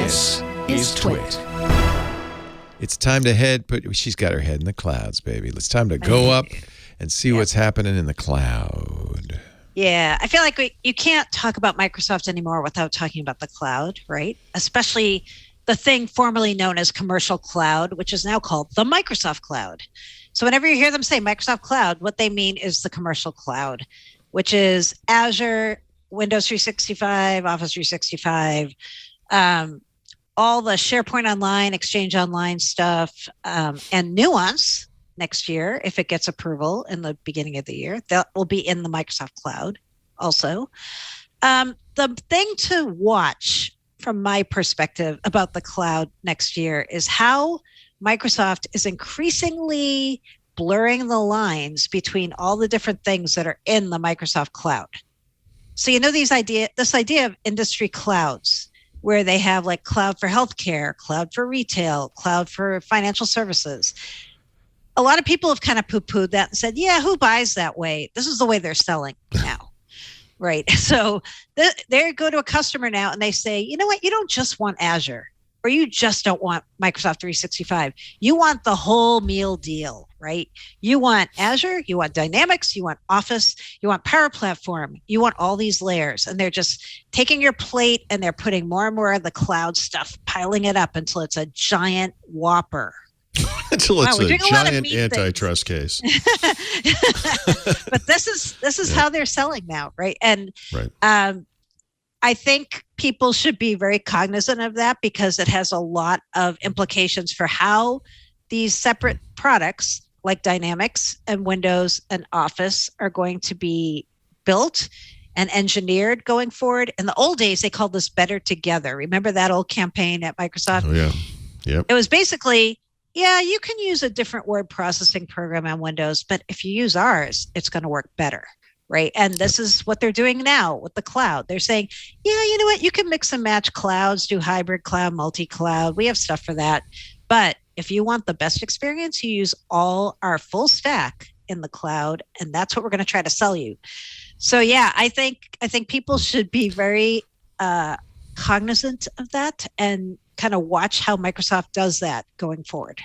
This is TWiT. It's time to head, she's got her head in the clouds, baby. It's time to go up and see what's happening in the cloud. Yeah, I feel like you can't talk about Microsoft anymore without talking about the cloud, right? Especially the thing formerly known as commercial cloud, which is now called the Microsoft Cloud. So whenever you hear them say Microsoft Cloud, what they mean is the commercial cloud, which is Azure, Windows 365, Office 365, all the SharePoint Online, Exchange Online stuff, and Nuance next year, if it gets approval in the beginning of the year, that will be in the Microsoft Cloud also. The thing to watch from my perspective about the cloud next year is how Microsoft is increasingly blurring the lines between all the different things that are in the Microsoft Cloud. So, you know, this idea of industry clouds, where they have like cloud for healthcare, cloud for retail, cloud for financial services. A lot of people have kind of poo-pooed that and said, yeah, who buys that way? This is the way they're selling now, right? So they go to a customer now and they say, you know what? You don't just want Azure, or you just don't want Microsoft 365. You want the whole meal deal, right? You want Azure, you want Dynamics, you want Office, you want Power Platform, you want all these layers. And they're just taking your plate and they're putting more and more of the cloud stuff, piling it up until it's a giant whopper. Until it's a giant antitrust case. But this is how they're selling now, right? And I think people should be very cognizant of that, because it has a lot of implications for how these separate products like Dynamics and Windows and Office are going to be built and engineered going forward. In the old days, they called this Better Together. Remember that old campaign at Microsoft? Oh, yeah. Yep. It was basically, yeah, you can use a different word processing program on Windows, but if you use ours, it's going to work better, right? And this is what they're doing now with the cloud. They're saying, yeah, you know what? You can mix and match clouds, do hybrid cloud, multi-cloud. We have stuff for that. But if you want the best experience, you use all our full stack in the cloud, and that's what we're going to try to sell you. So, yeah, I think people should be very cognizant of that and kind of watch how Microsoft does that going forward.